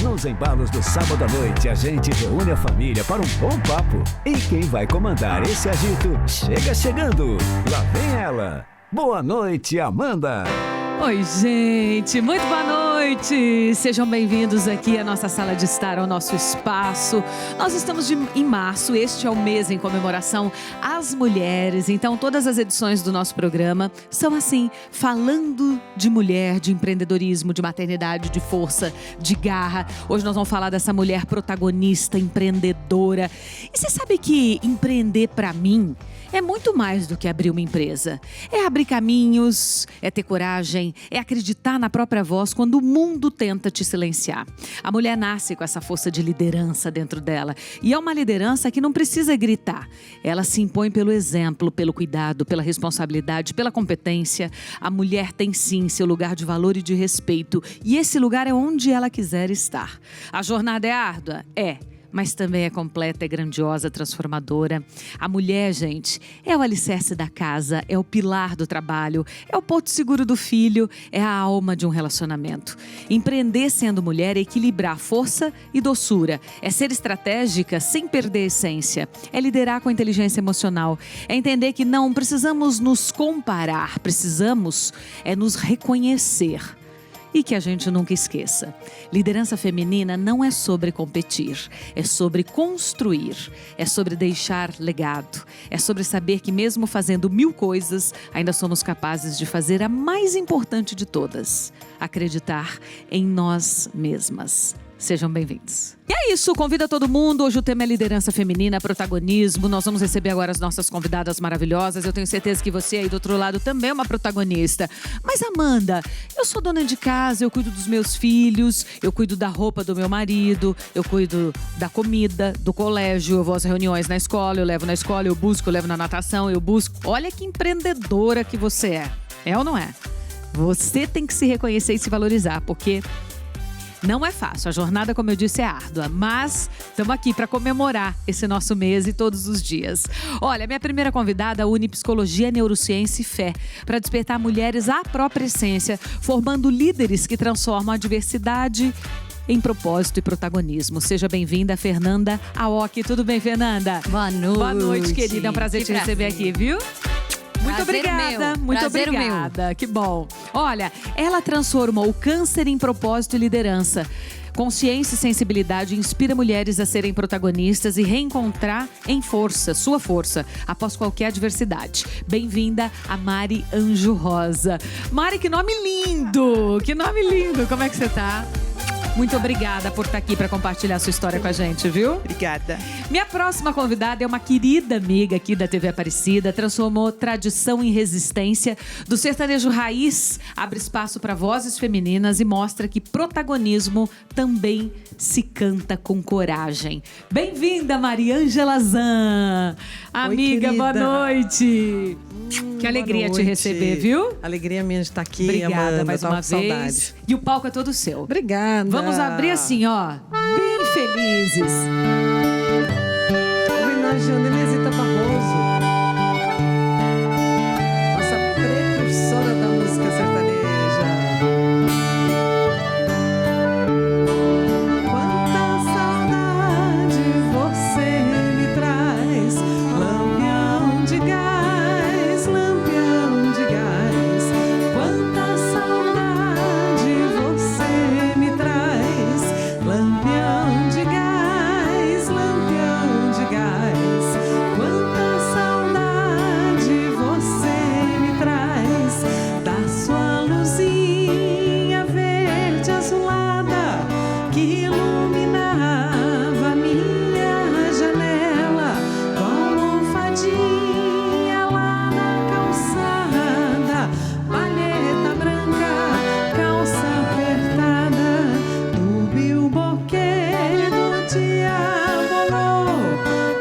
Nos embalos do sábado à noite, a gente reúne a família para um bom papo. E quem vai comandar esse agito chega chegando. Lá vem ela. Boa noite, Amanda. Oi, gente, muito boa noite. Sejam bem-vindos aqui à nossa sala de estar, ao nosso espaço. Nós estamos em março, este é o mês em comemoração às mulheres. Então, todas as edições do nosso programa são assim, falando de mulher, de empreendedorismo, de maternidade, de força, de garra. Hoje nós vamos falar dessa mulher protagonista, empreendedora. E você sabe que empreender pra mim é muito mais do que abrir uma empresa. É abrir caminhos, é ter coragem, é acreditar na própria voz quando o mundo tenta te silenciar. A mulher nasce com essa força de liderança dentro dela. E é uma liderança que não precisa gritar. Ela se impõe pelo exemplo, pelo cuidado, pela responsabilidade, pela competência. A mulher tem sim seu lugar de valor e de respeito. E esse lugar é onde ela quiser estar. A jornada é árdua? É. Mas também é completa, é grandiosa, transformadora. A mulher, gente, é o alicerce da casa, é o pilar do trabalho, é o porto seguro do filho, é a alma de um relacionamento. Empreender sendo mulher é equilibrar força e doçura, é ser estratégica sem perder a essência, é liderar com inteligência emocional, é entender que não precisamos nos comparar, precisamos nos reconhecer. E que a gente nunca esqueça. Liderança feminina não é sobre competir, é sobre construir, é sobre deixar legado, é sobre saber que mesmo fazendo 1000 coisas, ainda somos capazes de fazer a mais importante de todas, acreditar em nós mesmas. Sejam bem-vindos. E é isso, convida todo mundo. Hoje o tema é liderança feminina, protagonismo. Nós vamos receber agora as nossas convidadas maravilhosas. Eu tenho certeza que você aí do outro lado também é uma protagonista. Mas Amanda, eu sou dona de casa, eu cuido dos meus filhos, eu cuido da roupa do meu marido, eu cuido da comida, do colégio, eu vou às reuniões na escola, eu levo na escola, eu busco, eu levo na natação, eu busco. Olha que empreendedora que você é. É ou não é? Você tem que se reconhecer e se valorizar, porque não é fácil, a jornada, como eu disse, é árdua, mas estamos aqui para comemorar esse nosso mês e todos os dias. Olha, minha primeira convidada une psicologia, neurociência e fé para despertar mulheres à própria essência, formando líderes que transformam a diversidade em propósito e protagonismo. Seja bem-vinda, Fernanda Aoki. Tudo bem, Fernanda? Boa noite. Boa noite, querida. É um prazer te receber aqui, viu? Muito obrigada, muito obrigada. Que bom. Olha, ela transformou o câncer em propósito e liderança. Consciência e sensibilidade inspira mulheres a serem protagonistas e reencontrar em força, sua força, após qualquer adversidade. Bem-vinda a Mari Anjo Rosa. Mari, que nome lindo! Que nome lindo! Como é que você tá? Muito obrigada por estar aqui para compartilhar sua história com a gente, viu? Obrigada. Minha próxima convidada é uma querida amiga aqui da TV Aparecida, transformou tradição em resistência, do sertanejo raiz, abre espaço para vozes femininas e mostra que protagonismo também se canta com coragem. Bem-vinda, Mariângela Zan. Amiga, boa noite. Que alegria te receber, viu? Alegria minha de estar aqui, Obrigada, Amanda, mais uma vez. saudade. E o palco é todo seu. Obrigada. Vamos abrir assim, ó, bem felizes. Homenageando Inesita Barroso, nossa precursora da música sertaneja. Quanta saudade você me traz, lampião de gás, lampião de gás. Quanta saudade você me traz, lampião de gás, lampião de gás. Quanta saudade você me traz da sua luzinha verde azulada que iluminava minha janela, com almofadinha lá na calçada, palheta branca, calça apertada, do o boquê do diabolô,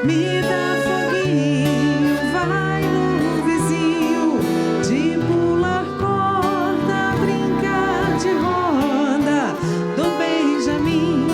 me dá foguinho, vai no vizinho, de pular corda, brincar de roda, do Benjamin,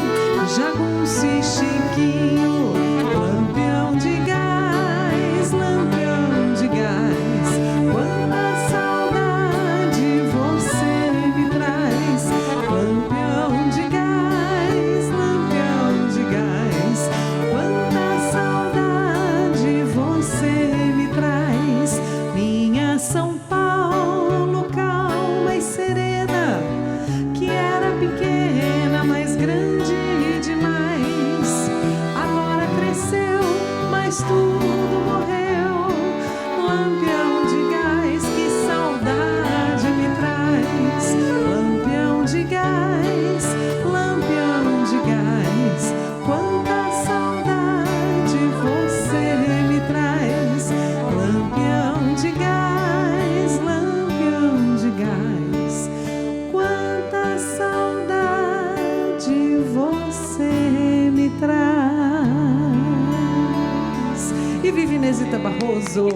você me traz. E vive Inesita Barroso.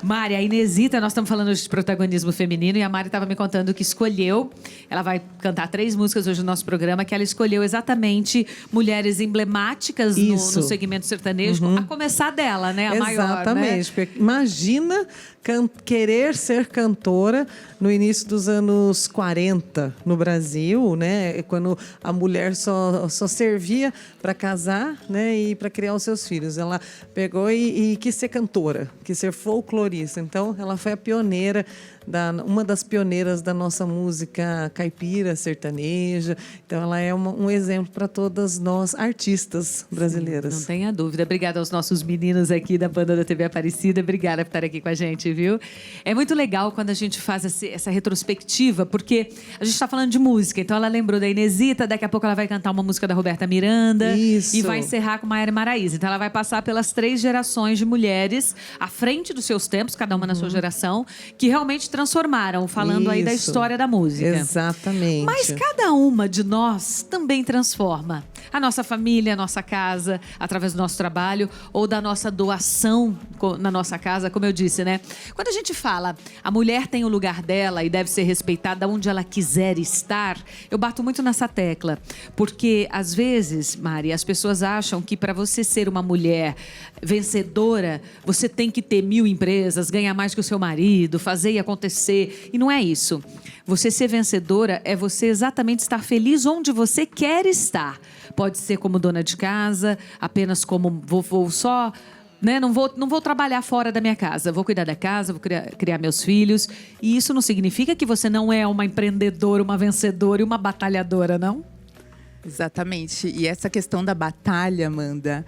Mari, a Inesita, nós estamos falando hoje de protagonismo feminino e a Mari estava me contando que escolheu, ela vai cantar 3 músicas hoje no nosso programa, que ela escolheu exatamente mulheres emblemáticas no segmento sertanejo, a começar dela, né? A Exatamente, maior, né? Imagina querer ser cantora no início dos anos 40 no Brasil, né? Quando a mulher só servia para casar, né? E para criar os seus filhos. Ela pegou e quis ser cantora, quis ser folclorista. Então, ela foi a pioneira, uma das pioneiras da nossa música caipira, sertaneja. Então, ela é um exemplo para todas nós, artistas brasileiras. Sim, não tenha dúvida. Obrigada aos nossos meninos aqui da banda da TV Aparecida. Obrigada por estar aqui com a gente, viu? É muito legal quando a gente faz essa retrospectiva, porque a gente está falando de música. Então, ela lembrou da Inesita, daqui a pouco ela vai cantar uma música da Roberta Miranda. Isso. E vai encerrar com Maiara e Maraíza. Então, ela vai passar pelas 3 gerações de mulheres à frente dos seus tempos, cada uma na sua geração, que realmente transformaram, falando aí da história da música. Exatamente. Mas cada uma de nós também transforma a nossa família, a nossa casa, através do nosso trabalho ou da nossa doação na nossa casa, como eu disse, né? Quando a gente fala, a mulher tem o lugar dela e deve ser respeitada onde ela quiser estar, eu bato muito nessa tecla, porque às vezes, Mari, as pessoas acham que para você ser uma mulher vencedora, você tem que ter 1000 empresas, ganhar mais que o seu marido, fazer e acontecer. E não é isso. Você ser vencedora é você exatamente estar feliz onde você quer estar. Pode ser como dona de casa, apenas como vou só... Né? Não vou trabalhar fora da minha casa. Vou cuidar da casa, vou criar meus filhos. E isso não significa que você não é uma empreendedora, uma vencedora e uma batalhadora, não? Exatamente. E essa questão da batalha, Amanda...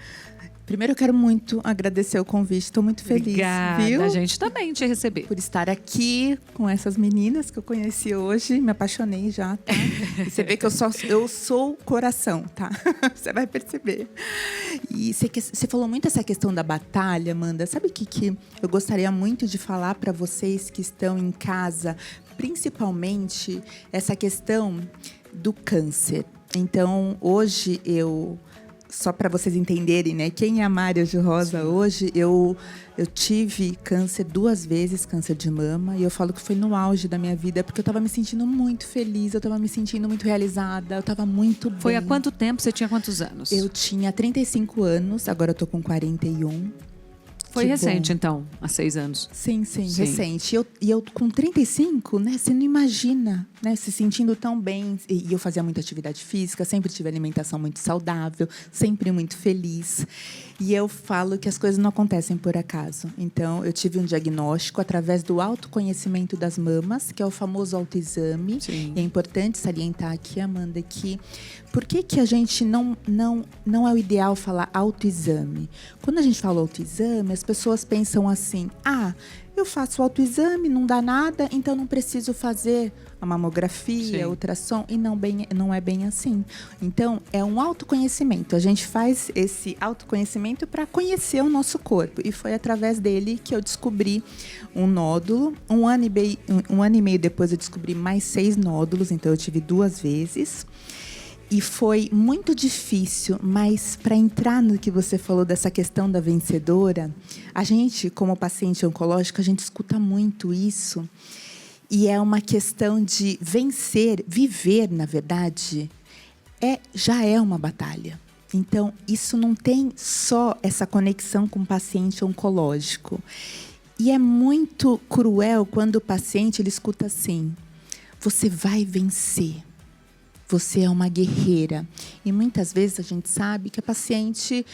Primeiro, eu quero muito agradecer o convite. Estou muito feliz, Obrigada, viu? A gente também te receber. Por estar aqui com essas meninas que eu conheci hoje. Me apaixonei já, tá? E você vê que eu sou coração, tá? Você vai perceber. E você falou muito essa questão da batalha, Amanda. Sabe o que eu gostaria muito de falar para vocês que estão em casa? Principalmente essa questão do câncer. Então, hoje só para vocês entenderem, né? Quem é a Mária de Rosa hoje, eu tive câncer 2 vezes, câncer de mama, e eu falo que foi no auge da minha vida, porque eu estava me sentindo muito feliz, eu estava me sentindo muito realizada, eu estava muito bem. Foi há quanto tempo? Você tinha quantos anos? Eu tinha 35 anos, agora eu tô com 41. Foi recente, então, há 6 anos. Sim, recente. E eu com 35, né? Você não imagina, né? Se sentindo tão bem. E eu fazia muita atividade física, sempre tive alimentação muito saudável, sempre muito feliz. E eu falo que as coisas não acontecem por acaso. Então, eu tive um diagnóstico através do autoconhecimento das mamas, que é o famoso autoexame. Sim. E é importante salientar aqui, Amanda, que por que a gente não é o ideal falar autoexame? Quando a gente fala autoexame, as pessoas pensam assim: eu faço o autoexame, não dá nada, então não preciso fazer a mamografia, ultrassom, e não é bem assim. Então, é um autoconhecimento. A gente faz esse autoconhecimento para conhecer o nosso corpo. E foi através dele que eu descobri um nódulo. Um ano e meio depois eu descobri mais 6 nódulos, então eu tive 2 vezes. E foi muito difícil, mas para entrar no que você falou dessa questão da vencedora, a gente, como paciente oncológico, a gente escuta muito isso. E é uma questão de vencer, viver, na verdade, já é uma batalha. Então, isso não tem só essa conexão com o paciente oncológico. E é muito cruel quando o paciente ele escuta assim: você vai vencer. Você é uma guerreira. E muitas vezes a gente sabe que a paciente,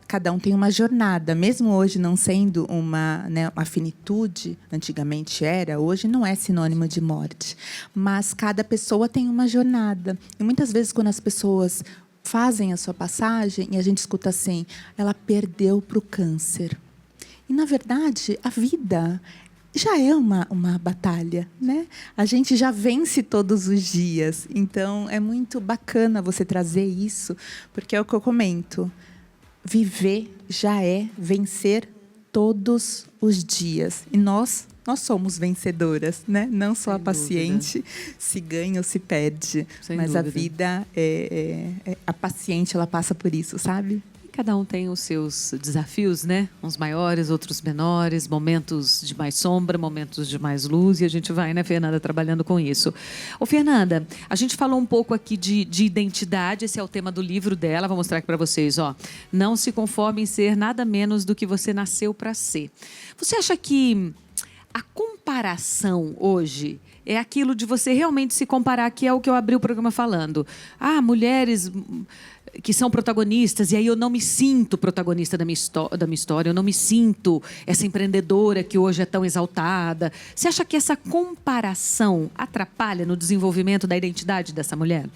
cada um tem uma jornada. Mesmo hoje não sendo uma finitude, antigamente era, hoje não é sinônimo de morte. Mas cada pessoa tem uma jornada. E muitas vezes quando as pessoas fazem a sua passagem e a gente escuta assim: ela perdeu para o câncer. E, na verdade, a vida já é uma batalha, né? A gente já vence todos os dias. Então, é muito bacana você trazer isso, porque é o que eu comento. Viver já é vencer todos os dias. E nós nós somos vencedoras, né? Não só Sem a paciente se ganha ou se perde, Sem mas a dúvida. vida a paciente, ela passa por isso, sabe? Cada um tem os seus desafios, né? Uns maiores, outros menores, momentos de mais sombra, momentos de mais luz, e a gente vai, né, Fernanda, trabalhando com isso. Ô, Fernanda, a gente falou um pouco aqui de identidade, esse é o tema do livro dela, vou mostrar aqui para vocês, ó. Não se conforme em ser nada menos do que você nasceu para ser. Você acha que a comparação hoje é aquilo de você realmente se comparar, que é o que eu abri o programa falando. Ah, mulheres que são protagonistas, e aí eu não me sinto protagonista da minha história, eu não me sinto essa empreendedora que hoje é tão exaltada. Você acha que essa comparação atrapalha no desenvolvimento da identidade dessa mulher?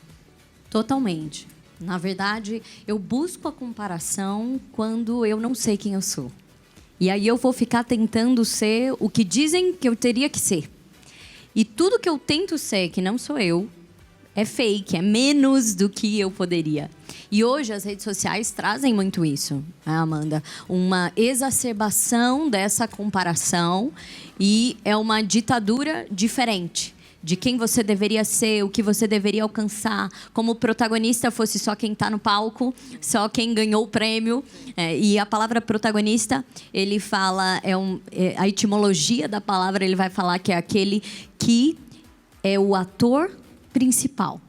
Totalmente. Na verdade, eu busco a comparação quando eu não sei quem eu sou. E aí eu vou ficar tentando ser o que dizem que eu teria que ser. E tudo que eu tento ser, que não sou eu, é fake, é menos do que eu poderia. E hoje as redes sociais trazem muito isso, né, Amanda? Uma exacerbação dessa comparação e é uma ditadura diferente de quem você deveria ser, o que você deveria alcançar. Como o protagonista fosse só quem está no palco, só quem ganhou o prêmio. E a palavra protagonista, ele fala, a etimologia da palavra, ele vai falar que é aquele que é o ator principal.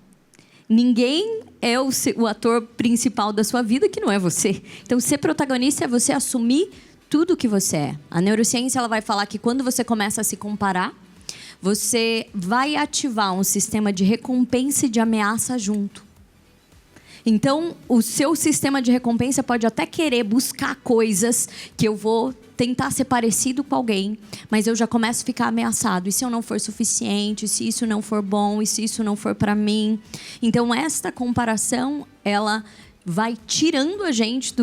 Ninguém é o ator principal da sua vida que não é você. Então, ser protagonista é você assumir tudo o que você é. A neurociência ela vai falar que quando você começa a se comparar, você vai ativar um sistema de recompensa e de ameaça junto. Então, o seu sistema de recompensa pode até querer buscar coisas que eu vou tentar ser parecido com alguém, mas eu já começo a ficar ameaçado. E se eu não for suficiente? Se isso não for bom? E se isso não for para mim? Então, esta comparação, ela vai tirando a gente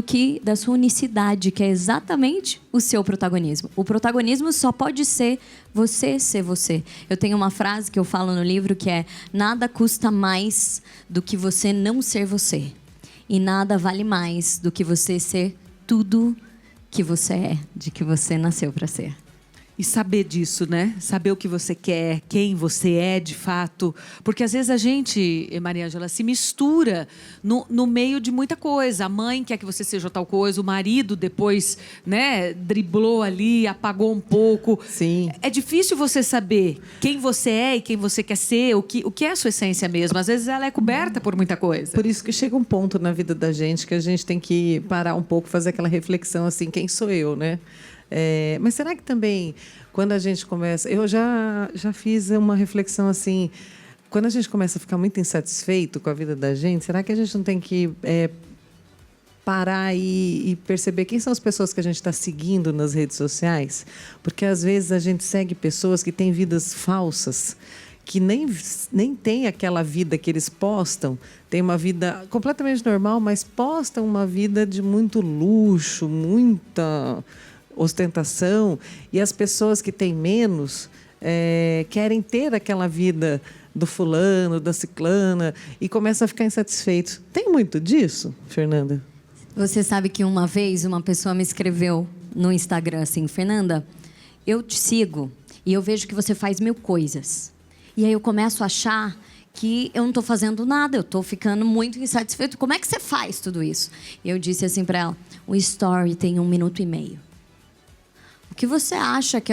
da sua unicidade, que é exatamente o seu protagonismo. O protagonismo só pode ser você. Eu tenho uma frase que eu falo no livro que é: nada custa mais do que você não ser você. E nada vale mais do que você ser tudo que você é, de que você nasceu para ser. E saber disso, né? Saber o que você quer, quem você é de fato. Porque às vezes a gente, Maria Ângela, se mistura no meio de muita coisa. A mãe quer que você seja tal coisa, o marido depois, né, driblou ali, apagou um pouco. Sim. É difícil você saber quem você é e quem você quer ser, o que é a sua essência mesmo. Às vezes ela é coberta por muita coisa. Por isso que chega um ponto na vida da gente que a gente tem que parar um pouco, fazer aquela reflexão assim, quem sou eu, né? Mas será que também, quando a gente começa... Eu já fiz uma reflexão assim, quando a gente começa a ficar muito insatisfeito com a vida da gente, será que a gente não tem que parar e perceber quem são as pessoas que a gente está seguindo nas redes sociais? Porque, às vezes, a gente segue pessoas que têm vidas falsas, que nem tem aquela vida que eles postam, tem uma vida completamente normal, mas postam uma vida de muito luxo, muita ostentação, e as pessoas que têm menos querem ter aquela vida do fulano, da ciclana, e começam a ficar insatisfeitos. Tem muito disso, Fernanda? Você sabe que uma vez uma pessoa me escreveu no Instagram assim: Fernanda, eu te sigo e eu vejo que você faz 1000 coisas. E aí eu começo a achar que eu não estou fazendo nada, eu estou ficando muito insatisfeito. Como é que você faz tudo isso? E eu disse assim para ela: o story tem 1 minuto e meio. O que você acha que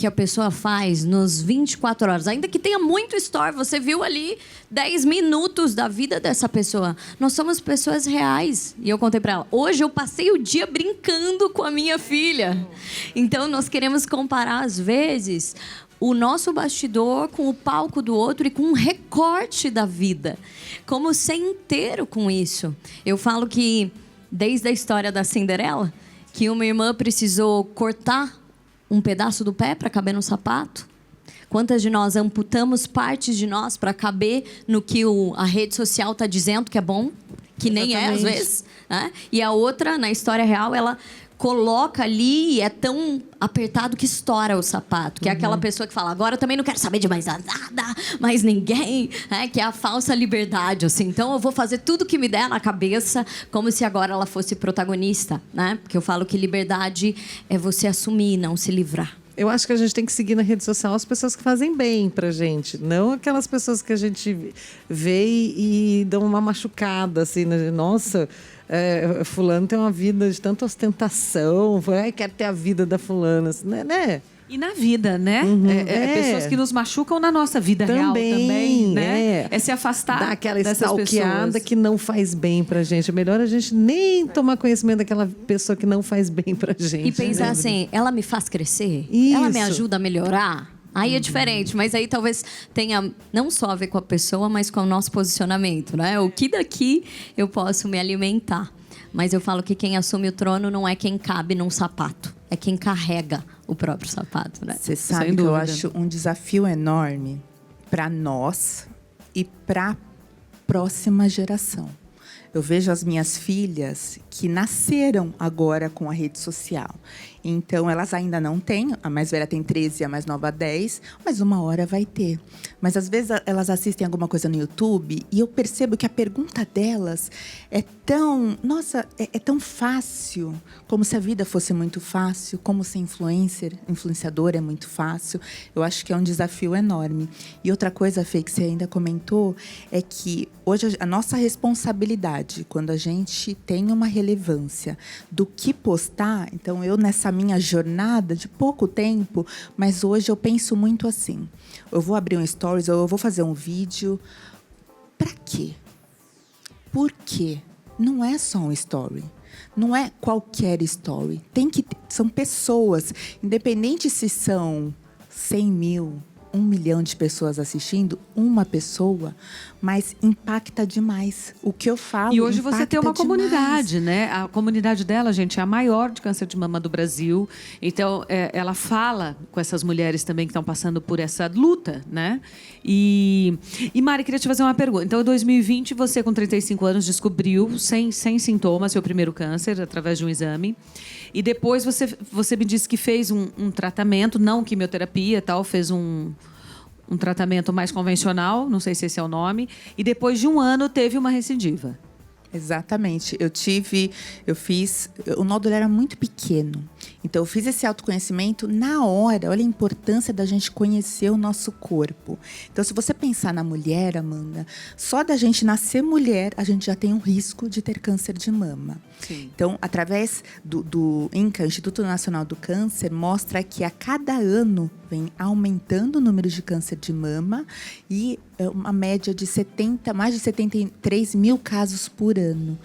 a pessoa faz nos 24 horas? Ainda que tenha muito story, você viu ali 10 minutos da vida dessa pessoa. Nós somos pessoas reais. E eu contei para ela: hoje eu passei o dia brincando com a minha filha. Então, nós queremos comparar, às vezes, o nosso bastidor com o palco do outro e com um recorte da vida. Como ser inteiro com isso. Eu falo que, desde a história da Cinderela, que uma irmã precisou cortar um pedaço do pé para caber no sapato. Quantas de nós amputamos partes de nós para caber no que a rede social está dizendo que é bom, que nem é às vezes, né? E a outra, na história real, ela coloca ali e é tão apertado que estoura o sapato. Que é aquela pessoa que fala: agora eu também não quero saber de mais nada, mais ninguém. Que é a falsa liberdade, assim. Então eu vou fazer tudo que me der na cabeça, como se agora ela fosse protagonista, né? Porque eu falo que liberdade é você assumir, não se livrar. Eu acho que a gente tem que seguir na rede social as pessoas que fazem bem pra gente. Não aquelas pessoas que a gente vê e dão uma machucada, assim, né? Nossa, fulano tem uma vida de tanta ostentação. Quero ter a vida da fulana, assim, né? E na vida, né? Pessoas que nos machucam na nossa vida real também, né? É se afastar dá aquela dessas stalkeada pessoas que não faz bem pra gente. É melhor a gente nem tomar conhecimento daquela pessoa que não faz bem pra gente. E pensar assim, ela me faz crescer? Isso. Ela me ajuda a melhorar? Aí é diferente, mas aí talvez tenha não só a ver com a pessoa, mas com o nosso posicionamento, né? O que daqui eu posso me alimentar? Mas eu falo que quem assume o trono não é quem cabe num sapato, é quem carrega o próprio sapato, né? Você sabe que eu acho um desafio enorme para nós e para a próxima geração. Eu vejo as minhas filhas que nasceram agora com a rede social. Então, elas ainda não têm. A mais velha tem 13, a mais nova 10. Mas uma hora vai ter. Mas, às vezes, elas assistem alguma coisa no YouTube e eu percebo que a pergunta delas é tão... Nossa, é tão fácil. Como se a vida fosse muito fácil. Como ser influenciador é muito fácil. Eu acho que é um desafio enorme. E outra coisa, Fê, que você ainda comentou, é que hoje a nossa responsabilidade, quando a gente tem uma relevância do que postar... Então, eu nessa minha jornada de pouco tempo, mas hoje eu penso muito assim. Eu vou abrir um stories ou eu vou fazer um vídeo. Para quê? Por quê? Não é só um story. Não é qualquer story. São pessoas, independente se são 100 mil, 1 milhão de pessoas assistindo, uma pessoa, mas impacta demais. O que eu falo. E hoje você tem uma demais. comunidade, né? A comunidade dela, gente, é a maior de câncer de mama do Brasil. Então, ela fala com essas mulheres também que estão passando por essa luta, né? E Mari, queria te fazer uma pergunta. Então, em 2020, você com 35 anos descobriu, sem sintomas, seu primeiro câncer, através de um exame. E depois você me disse que fez um tratamento, não quimioterapia e tal, fez um tratamento mais convencional, não sei se esse é o nome, e depois de um ano teve uma recidiva. Exatamente. O nódulo era muito pequeno. Então, eu fiz esse autoconhecimento na hora. Olha a importância da gente conhecer o nosso corpo. Então, se você pensar na mulher, Amanda, só da gente nascer mulher, a gente já tem um risco de ter câncer de mama. Sim. Então, através do INCA, Instituto Nacional do Câncer, mostra que a cada ano vem aumentando o número de câncer de mama e uma média de mais de 73 mil casos por ano.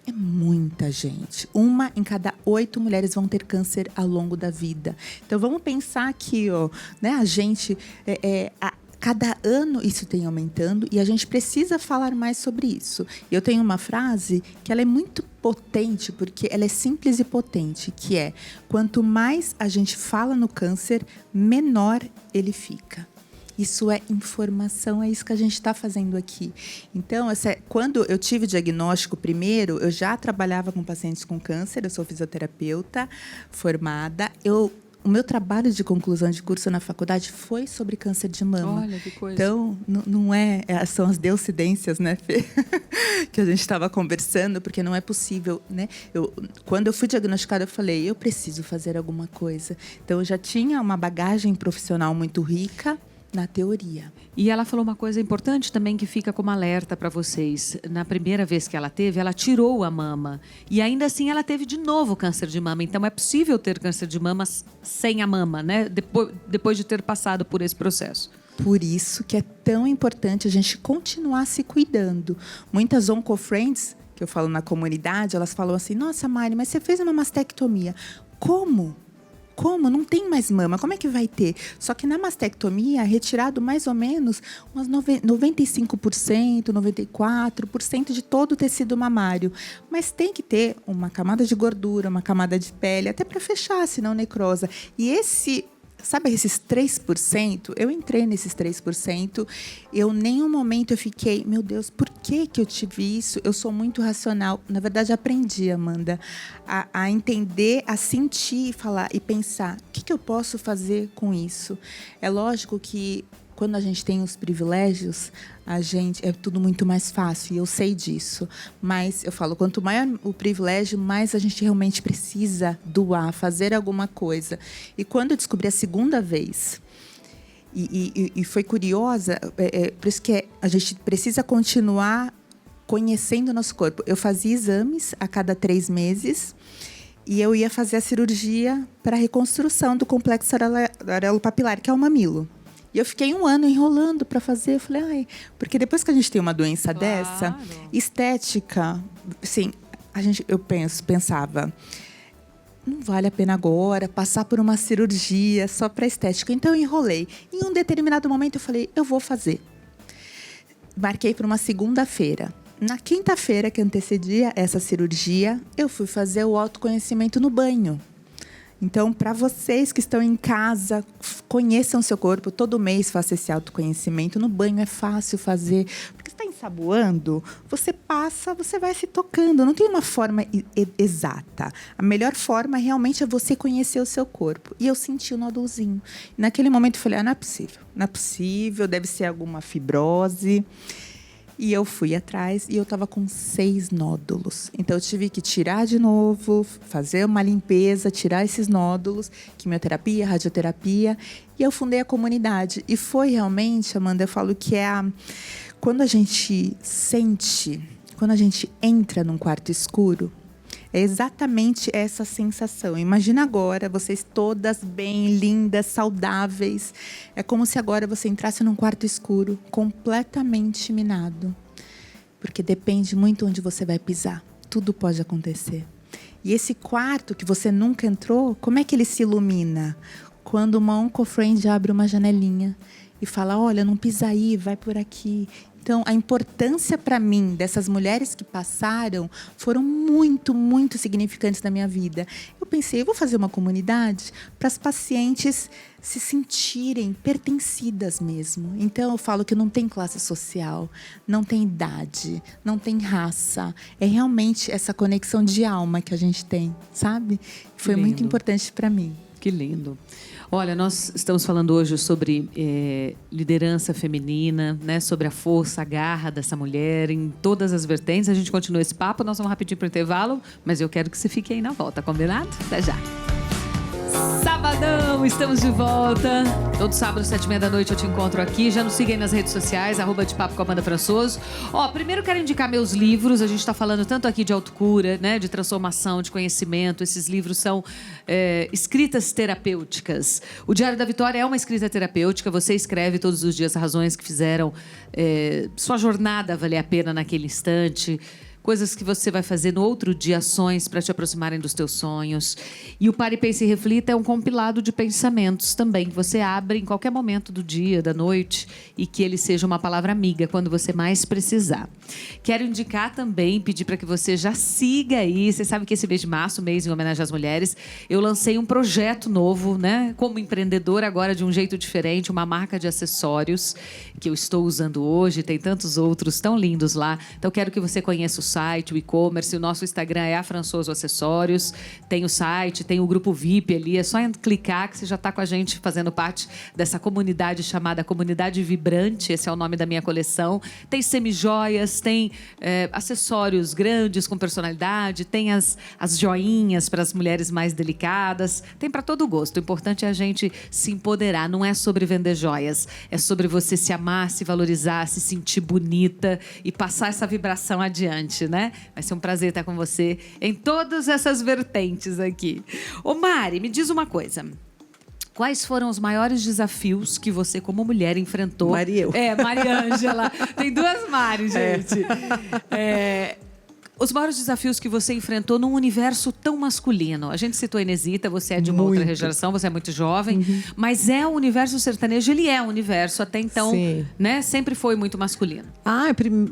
É muita gente. 1 em cada 8 mulheres vão ter câncer ao longo da vida. Então, vamos pensar aqui, né? A gente... Cada ano isso tem aumentando e a gente precisa falar mais sobre isso. Eu tenho uma frase que ela é muito potente, porque ela é simples e potente, que é: quanto mais a gente fala no câncer, menor ele fica. Isso é informação, é isso que a gente está fazendo aqui. Então, quando eu tive o diagnóstico primeiro, eu já trabalhava com pacientes com câncer, eu sou fisioterapeuta formada. O meu trabalho de conclusão de curso na faculdade foi sobre câncer de mama. Olha que coisa. Então, não são as deucidências, né, Fê? Que a gente estava conversando, porque não é possível, né? Quando eu fui diagnosticada, eu falei, eu preciso fazer alguma coisa. Então, eu já tinha uma bagagem profissional muito rica na teoria. E ela falou uma coisa importante também que fica como alerta para vocês. Na primeira vez que ela teve, ela tirou a mama. E ainda assim ela teve de novo câncer de mama. Então é possível ter câncer de mama sem a mama, né? Depois de ter passado por esse processo. Por isso que é tão importante a gente continuar se cuidando. Muitas oncofriends, que eu falo na comunidade, elas falam assim, nossa, Mari, mas você fez uma mastectomia. Como? Não tem mais mama, como é que vai ter? Só que na mastectomia é retirado mais ou menos umas 95%, 94% de todo o tecido mamário. Mas tem que ter uma camada de gordura, uma camada de pele, até para fechar, senão necrosa. E sabe esses 3%? Eu entrei nesses 3%. Nenhum momento eu fiquei, meu Deus, por que eu tive isso? Eu sou muito racional. Na verdade, aprendi, Amanda, a entender, a sentir, falar e pensar, o que eu posso fazer com isso? É lógico que quando a gente tem os privilégios, é tudo muito mais fácil, e eu sei disso. Mas eu falo, quanto maior o privilégio, mais a gente realmente precisa doar, fazer alguma coisa. E quando eu descobri a segunda vez, e foi curiosa, por isso que a gente precisa continuar conhecendo o nosso corpo. Eu fazia exames a cada 3 meses e eu ia fazer a cirurgia para a reconstrução do complexo areopapilar, que é o mamilo. E eu fiquei 1 ano enrolando para fazer. Eu falei, porque depois que a gente tem uma doença dessa, estética, assim, eu pensava, não vale a pena agora passar por uma cirurgia só para estética. Então eu enrolei. Em um determinado momento eu falei, eu vou fazer. Marquei para uma segunda-feira. Na quinta-feira que antecedia essa cirurgia, eu fui fazer o autoconhecimento no banho. Então, para vocês que estão em casa, conheçam seu corpo. Todo mês faça esse autoconhecimento. No banho é fácil fazer. Porque você está ensaboando, você passa, você vai se tocando. Não tem uma forma exata. A melhor forma realmente é você conhecer o seu corpo. E eu senti o nódulozinho. Naquele momento eu falei, não é possível. Não é possível, deve ser alguma fibrose. E eu fui atrás e eu estava com 6 nódulos. Então, eu tive que tirar de novo, fazer uma limpeza, tirar esses nódulos, quimioterapia, radioterapia. E eu fundei a comunidade. E foi realmente, Amanda, eu falo que quando a gente quando a gente entra num quarto escuro, é exatamente essa sensação. Imagina agora, vocês todas bem, lindas, saudáveis. É como se agora você entrasse num quarto escuro, completamente minado. Porque depende muito onde você vai pisar. Tudo pode acontecer. E esse quarto que você nunca entrou, como é que ele se ilumina? Quando uma oncofriend abre uma janelinha e fala, olha, não pisa aí, vai por aqui. Então, a importância para mim dessas mulheres que passaram foram muito, muito significantes na minha vida. Eu pensei, eu vou fazer uma comunidade para as pacientes se sentirem pertencidas mesmo. Então, eu falo que não tem classe social, não tem idade, não tem raça. É realmente essa conexão de alma que a gente tem, sabe? Foi muito importante para mim. Que lindo. Olha, nós estamos falando hoje sobre liderança feminina, né? Sobre a força, a garra dessa mulher em todas as vertentes. A gente continua esse papo, nós vamos rapidinho para o intervalo, mas eu quero que você fique aí na volta, combinado? Até já. Sabadão, estamos de volta. Todo sábado, 7h30 eu te encontro aqui. Já nos siga aí nas redes sociais, @de papo com Amanda Françoso. Primeiro quero indicar meus livros. A gente está falando tanto aqui de autocura, né, de transformação, de conhecimento. Esses livros são escritas terapêuticas. O Diário da Vitória é uma escrita terapêutica. Você escreve todos os dias as razões que fizeram sua jornada valer a pena naquele instante. Coisas que você vai fazer no outro dia, ações para te aproximarem dos teus sonhos. E o Pare, Pense e Reflita é um compilado de pensamentos também, que você abre em qualquer momento do dia, da noite, e que ele seja uma palavra amiga quando você mais precisar. Quero indicar também, pedir para que você já siga aí. Você sabe que esse mês de março, mês em homenagem às mulheres, eu lancei um projeto novo, né? Como empreendedora agora de um jeito diferente, uma marca de acessórios que eu estou usando hoje. Tem tantos outros tão lindos lá. Então, quero que você conheça o site, o e-commerce. O nosso Instagram é Françoso Acessórios. Tem o site, tem o grupo VIP ali. É só clicar que você já está com a gente fazendo parte dessa comunidade chamada Comunidade Vibrante. Esse é o nome da minha coleção. Tem semijoias, tem acessórios grandes com personalidade, tem as joinhas para as mulheres mais delicadas. Tem para todo gosto. O importante é a gente se empoderar. Não é sobre vender joias. É sobre você se amar, se valorizar, se sentir bonita e passar essa vibração adiante, né? Vai ser um prazer estar com você em todas essas vertentes aqui. Ô Mari, me diz uma coisa. Quais foram os maiores desafios que você, como mulher, enfrentou? Mariel. Mariângela. Tem 2 Mari, gente. Os maiores desafios que você enfrentou num universo tão masculino. A gente citou a Inesita, você é de uma outra geração, você é muito jovem, mas o universo sertanejo, ele é um universo até então, né? Sempre foi muito masculino.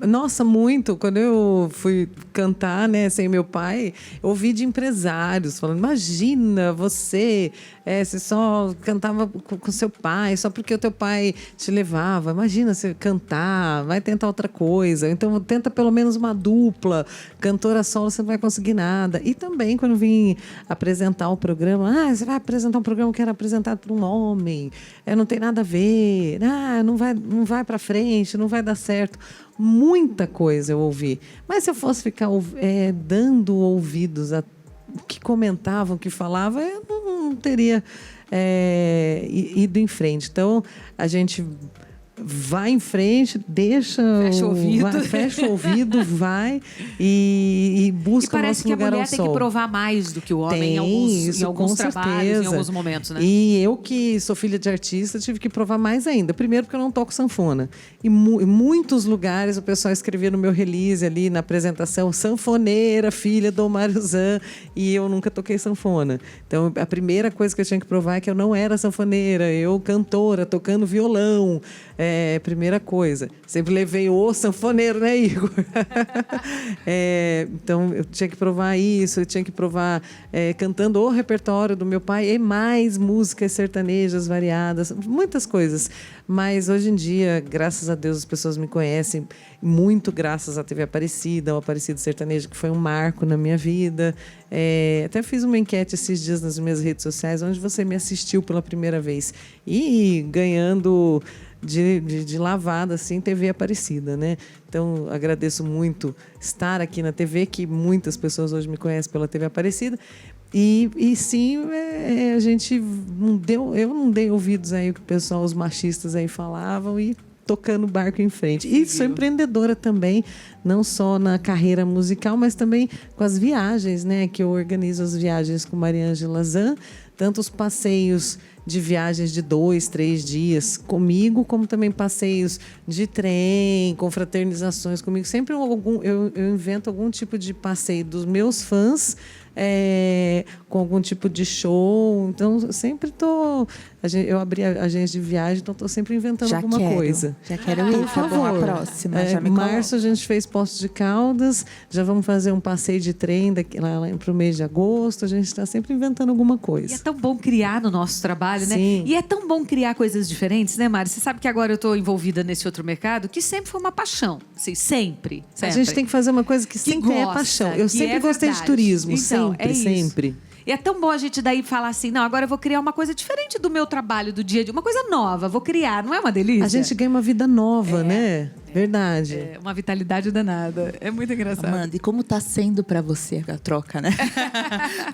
Nossa, muito. Quando eu fui cantar, né, sem meu pai, eu ouvi de empresários falando, imagina você só cantava com seu pai, só porque o teu pai te levava. Imagina você cantar, vai tentar outra coisa. Então, tenta pelo menos uma dupla. cantora solo você não vai conseguir nada. E também quando vim apresentar o programa, você vai apresentar um programa que era apresentado por um homem, não tem nada a ver, não vai para frente, não vai dar certo. Muita coisa eu ouvi. Mas se eu fosse ficar dando ouvidos a o que comentavam, o que falavam, eu não teria ido em frente. Então, a gente vai em frente, fecha o ouvido, vai e busca o nosso lugar ao sol. E parece que a mulher tem que provar mais do que o homem em alguns trabalhos, em alguns momentos, né? E eu, que sou filha de artista, tive que provar mais ainda. Primeiro porque eu não toco sanfona. Em muitos lugares o pessoal escrevia no meu release ali, na apresentação, sanfoneira, filha do Mário Zan, e eu nunca toquei sanfona. Então, a primeira coisa que eu tinha que provar é que eu não era sanfoneira, eu cantora, tocando violão. Primeira coisa. Sempre levei o sanfoneiro, né, Igor? Então, eu tinha que provar isso, eu tinha que provar cantando o repertório do meu pai e mais músicas sertanejas variadas, muitas coisas. Mas, hoje em dia, graças a Deus, as pessoas me conhecem muito graças à TV Aparecida, ao Aparecido Sertanejo, que foi um marco na minha vida. Até fiz uma enquete esses dias nas minhas redes sociais, onde você me assistiu pela primeira vez. E ganhando de lavada, assim, TV Aparecida, né? Então, agradeço muito estar aqui na TV, que muitas pessoas hoje me conhecem pela TV Aparecida. E sim, a gente eu não dei ouvidos aí o que o pessoal, os machistas aí falavam, e tocando o barco em frente. E sou empreendedora também, não só na carreira musical, mas também com as viagens, né? Que eu organizo as viagens com Mariângela Zan, tanto os passeios de viagens de 2, 3 dias comigo, como também passeios de trem, confraternizações comigo. Sempre eu invento algum tipo de passeio dos meus fãs, com algum tipo de show. Então, eu sempre eu abri a agência de viagem, então estou sempre inventando alguma coisa. Já quero ir, por favor. A próxima. Em março a gente fez Poços de Caldas, já vamos fazer um passeio de trem lá para o mês de agosto. A gente está sempre inventando alguma coisa. E é tão bom criar no nosso trabalho, né? Sim. E é tão bom criar coisas diferentes, né, Mari? Você sabe que agora eu estou envolvida nesse outro mercado, que sempre foi uma paixão. Assim, sempre. A gente tem que fazer uma coisa que sempre é paixão. Eu sempre gostei de turismo, então, sempre. E é tão bom a gente daí falar assim, não, agora eu vou criar uma coisa diferente do meu trabalho, do dia a dia, uma coisa nova, vou criar, não é uma delícia? A gente ganha uma vida nova, né? Verdade. Uma vitalidade danada. É muito engraçado. Amanda, e como está sendo para você a troca, né?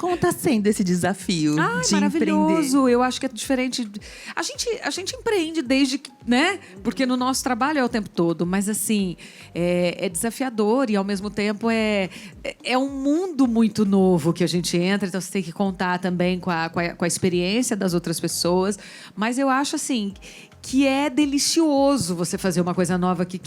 Como está sendo esse desafio de maravilhoso. empreender? Eu acho que é diferente. A gente empreende desde que, né? Porque no nosso trabalho é o tempo todo, mas assim, é desafiador e ao mesmo tempo é um mundo muito novo que a gente entra, então você tem que contar também com a experiência das outras pessoas. Mas eu acho assim que é delicioso você fazer uma coisa nova que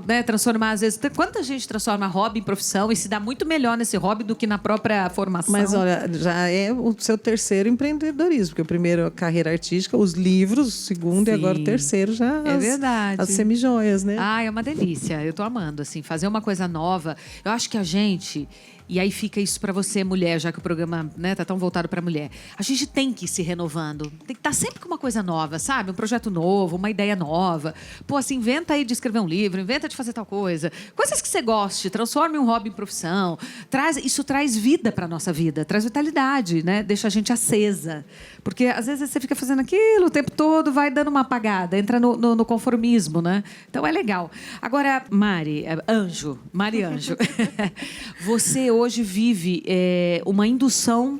é transformar, às vezes... Quanta gente transforma hobby em profissão e se dá muito melhor nesse hobby do que na própria formação. Mas, olha, já é o seu terceiro empreendedorismo, porque o primeiro é a carreira artística, os livros, o segundo, e agora o terceiro já verdade. As semijoias, né? É uma delícia. Eu tô amando, assim, fazer uma coisa nova. Eu acho que a gente... E aí fica isso para você, mulher, já que o programa, né, tá tão voltado para mulher. A gente tem que ir se renovando. Tem que estar sempre com uma coisa nova, sabe? Um projeto novo, uma ideia nova. Pô, assim, inventa aí de escrever um livro, inventa de fazer tal coisa. Coisas que você goste, transforme um hobby em profissão. Isso traz vida para nossa vida, traz vitalidade, né? Deixa a gente acesa. Porque às vezes você fica fazendo aquilo o tempo todo, vai dando uma apagada, entra no conformismo, né? Então é legal. Agora, Mari Anjo, você hoje vive uma indução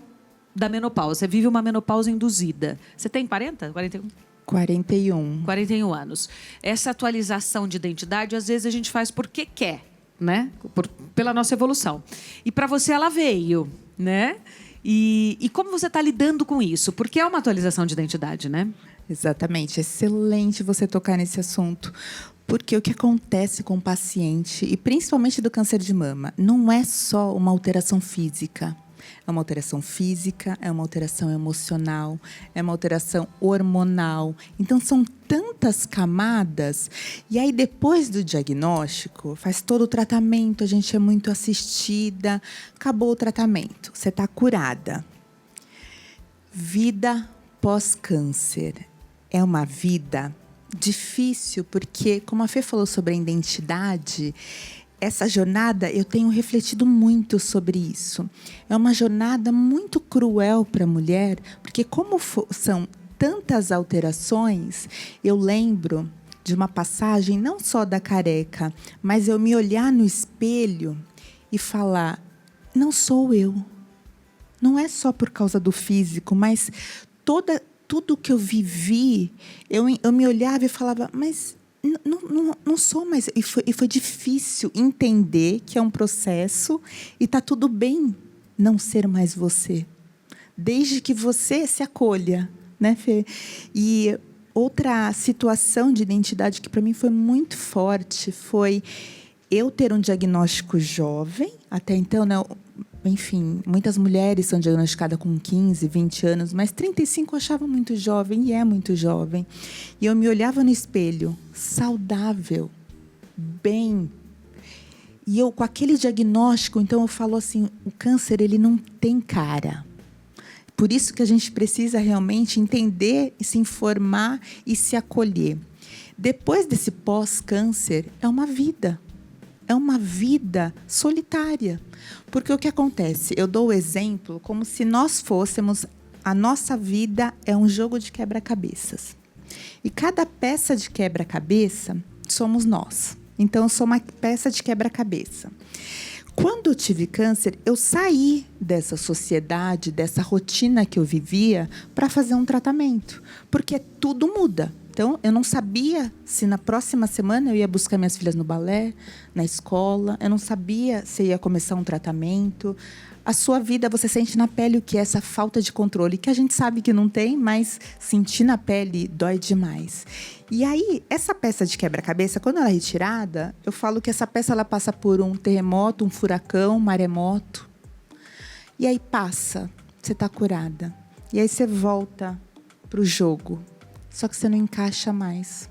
da menopausa. Você vive uma menopausa induzida. Você tem 40? 41? 41. 41 anos. Essa atualização de identidade, às vezes, a gente faz porque quer, né? Pela nossa evolução. E para você ela veio, né? E como você está lidando com isso? Porque é uma atualização de identidade, né? Exatamente. Excelente você tocar nesse assunto. Porque o que acontece com o paciente, e principalmente do câncer de mama, não é só uma alteração física. É uma alteração física, é uma alteração emocional, é uma alteração hormonal. Então, são tantas camadas. E aí, depois do diagnóstico, faz todo o tratamento, a gente é muito assistida. Acabou o tratamento, você está curada. Vida pós-câncer é uma vida difícil, porque, como a Fê falou sobre a identidade, essa jornada, eu tenho refletido muito sobre isso. É uma jornada muito cruel para a mulher, porque como são tantas alterações, eu lembro de uma passagem, não só da careca, mas eu me olhar no espelho e falar, não sou eu. Não é só por causa do físico, mas tudo que eu vivi, eu me olhava e falava, mas não sou mais. E foi difícil entender que é um processo e está tudo bem não ser mais você, desde que você se acolha, né, Fê? E outra situação de identidade que para mim foi muito forte foi eu ter um diagnóstico jovem. Até então, né, enfim, muitas mulheres são diagnosticadas com 15, 20 anos, mas 35 eu achava muito jovem, e é muito jovem. E eu me olhava no espelho, saudável, bem. E eu, com aquele diagnóstico, então eu falo assim, o câncer, ele não tem cara. Por isso que a gente precisa realmente entender, e se informar e se acolher. Depois desse pós-câncer, é uma vida. É uma vida solitária. Porque o que acontece? Eu dou o exemplo como se nós fôssemos... A nossa vida é um jogo de quebra-cabeças. E cada peça de quebra-cabeça somos nós. Então, eu sou uma peça de quebra-cabeça. Quando eu tive câncer, eu saí dessa sociedade, dessa rotina que eu vivia, para fazer um tratamento. Porque tudo muda. Então, eu não sabia se na próxima semana eu ia buscar minhas filhas no balé, na escola. Eu não sabia se ia começar um tratamento. A sua vida, você sente na pele o que é essa falta de controle, que a gente sabe que não tem, mas sentir na pele dói demais. E aí, essa peça de quebra-cabeça, quando ela é retirada, eu falo que essa peça ela passa por um terremoto, um furacão, um maremoto. E aí passa, você está curada. E aí você volta para o jogo. Só que você não encaixa mais.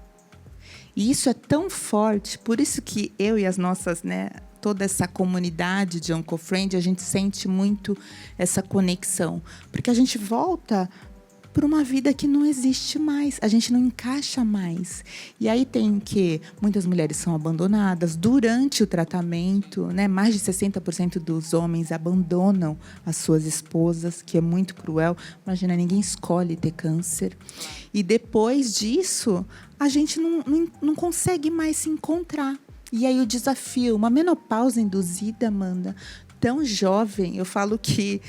E isso é tão forte, por isso que eu e as nossas, né, toda essa comunidade de OncoFriend, a gente sente muito essa conexão. Porque a gente volta para uma vida que não existe mais, a gente não encaixa mais. E aí tem que muitas mulheres são abandonadas durante o tratamento, né? Mais de 60% dos homens abandonam as suas esposas, que é muito cruel. Imagina, ninguém escolhe ter câncer. E depois disso, a gente não consegue mais se encontrar. E aí o desafio, uma menopausa induzida, Amanda, tão jovem, eu falo que...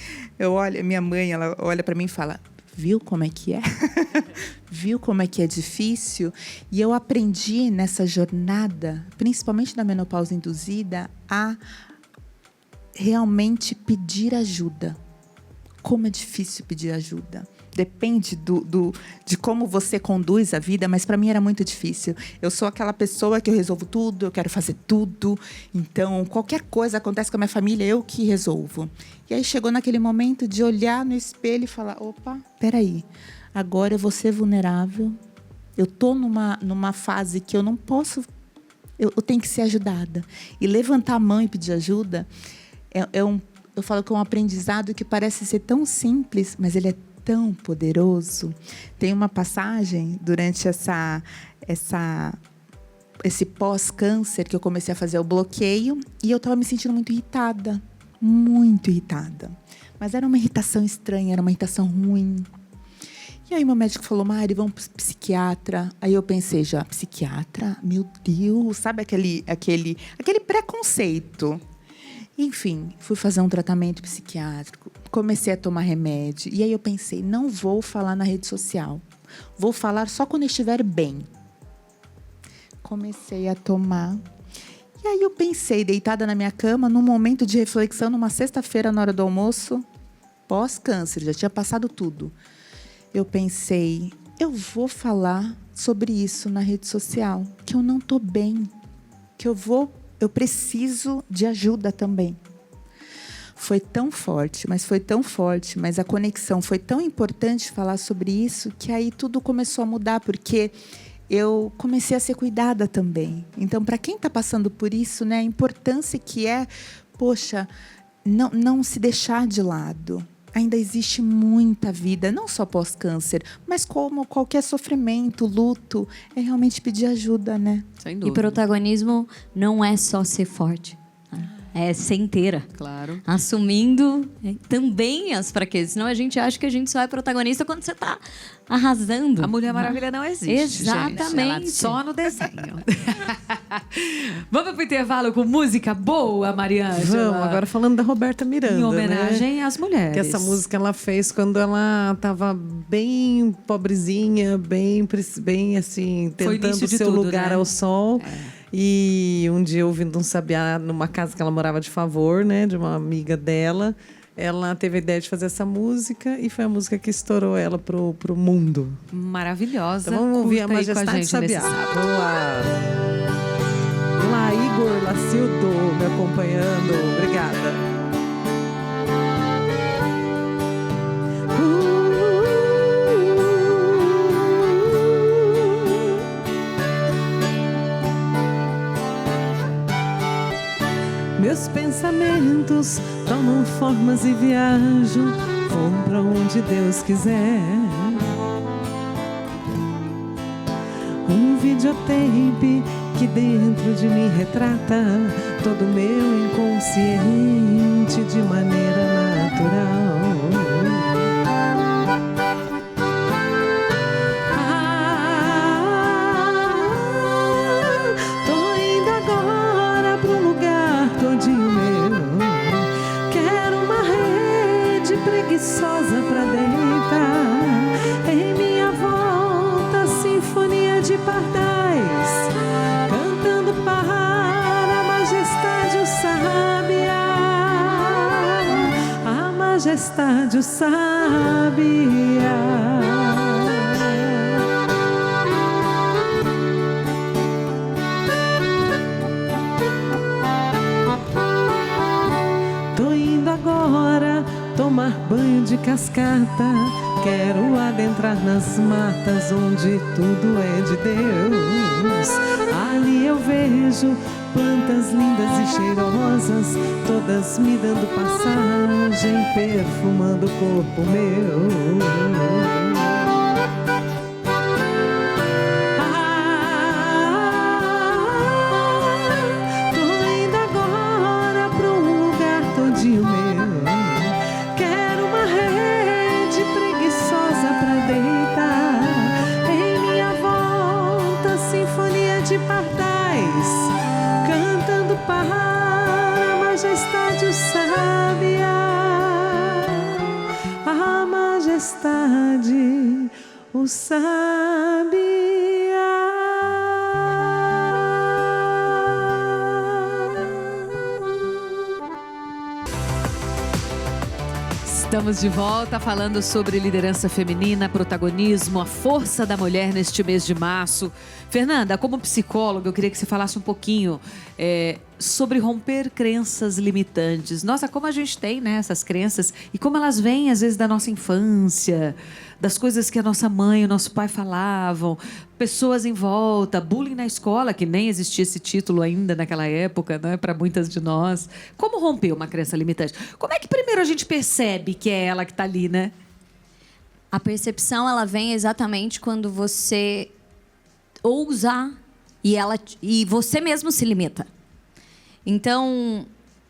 minha mãe, ela olha para mim e fala... Viu como é que é? Viu como é que é difícil? E eu aprendi nessa jornada, principalmente na menopausa induzida, a realmente pedir ajuda. Como é difícil pedir ajuda. Depende de como você conduz a vida, mas para mim era muito difícil. Eu sou aquela pessoa que eu resolvo tudo, eu quero fazer tudo. Então, qualquer coisa acontece com a minha família, eu que resolvo. E aí chegou naquele momento de olhar no espelho e falar, opa, peraí, agora eu vou ser vulnerável. Eu estou numa fase que eu não posso... Eu tenho que ser ajudada. E levantar a mão e pedir ajuda, eu falo que é um aprendizado que parece ser tão simples, mas ele é tão poderoso. Tem uma passagem durante esse pós-câncer que eu comecei a fazer o bloqueio e eu estava me sentindo muito irritada. Muito irritada. Mas era uma irritação estranha, era uma irritação ruim. E aí meu médico falou, Mari, vamos para o psiquiatra. Aí eu pensei já, psiquiatra? Meu Deus, sabe aquele preconceito? Enfim, fui fazer um tratamento psiquiátrico, comecei a tomar remédio. E aí eu pensei, não vou falar na rede social. Vou falar só quando eu estiver bem. Comecei a tomar. E aí eu pensei, deitada na minha cama, num momento de reflexão, numa sexta-feira, na hora do almoço, pós-câncer, já tinha passado tudo. Eu pensei, eu vou falar sobre isso na rede social, que eu não estou bem, que eu preciso de ajuda também. Foi tão forte, mas a conexão foi tão importante falar sobre isso, que aí tudo começou a mudar, porque eu comecei a ser cuidada também. Então, para quem está passando por isso, né, a importância que é, poxa, não se deixar de lado. ainda existe muita vida, não só pós-câncer, mas como qualquer sofrimento, luto, é realmente pedir ajuda, né? Sem E dúvida. protagonismo não é só ser forte. É ser inteira. Claro. Assumindo também as fraquezas. Senão a gente acha que a gente só é protagonista quando você está arrasando. A Mulher Maravilha não existe, Exatamente. gente. Ela é só no desenho. Vamos pro intervalo com música boa, Mariângela? Vamos, agora falando da Roberta Miranda. Em homenagem né? às mulheres. Que essa música ela fez quando ela estava bem pobrezinha, bem assim, Foi tentando início de seu tudo, lugar né? ao sol. E um dia, ouvindo um sabiá numa casa que ela morava de favor, né, de uma amiga dela, ela teve a ideia de fazer essa música e foi a música que estourou ela pro mundo. Maravilhosa. Então vamos ouvir a Curta aí com Majestade gente Sabiá. nesse sábado. Vamos lá. Vamos lá, Igor Lacildo me acompanhando. Obrigada. Meus pensamentos tomam formas e viajo, vou pra onde Deus quiser. Um videotape que dentro de mim retrata todo meu inconsciente de maneira natural. Tô indo agora pra um lugar todinho meu. Quero uma rede preguiçosa pra deitar. Em minha volta, sinfonia de pardais, cantando para a majestade o sabiá. A majestade o sabiá. Tô indo agora tomar banho de cascata. Quero adentrar nas matas onde tudo é de Deus. Ali eu vejo plantas lindas e cheirosas, todas me dando passagem, perfumando o corpo meu. De pardais, cantando para a majestade o sabiá. A majestade o sabiá. Estamos de volta falando sobre liderança feminina, protagonismo, a força da mulher neste mês de março. Fernanda, como psicóloga, eu queria que você falasse um pouquinho sobre romper crenças limitantes. Nossa, como a gente tem, né, essas crenças e como elas vêm, às vezes, da nossa infância, das coisas que a nossa mãe e o nosso pai falavam, pessoas em volta, bullying na escola, que nem existia esse título ainda naquela época, né, para muitas de nós. Como romper uma crença limitante? Como é que primeiro a gente percebe que é ela que está ali, né? A percepção, ela vem exatamente quando você ousa e você mesmo se limita. Então,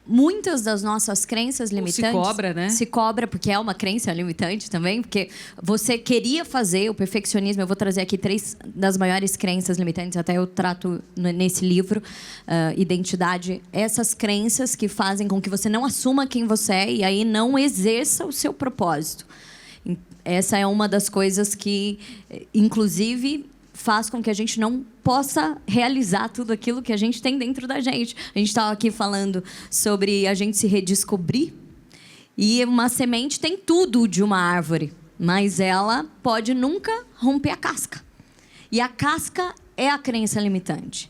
muitas das nossas crenças limitantes... Se cobra, né? Se cobra, porque é uma crença limitante também, porque você queria fazer o perfeccionismo. Eu vou trazer aqui 3 das maiores crenças limitantes, até eu trato nesse livro, Identidade. Essas crenças que fazem com que você não assuma quem você é e aí não exerça o seu propósito. Essa é uma das coisas que, inclusive, faz com que a gente não possa realizar tudo aquilo que a gente tem dentro da gente. A gente estava aqui falando sobre a gente se redescobrir. E uma semente tem tudo de uma árvore, mas ela pode nunca romper a casca. E a casca é a crença limitante.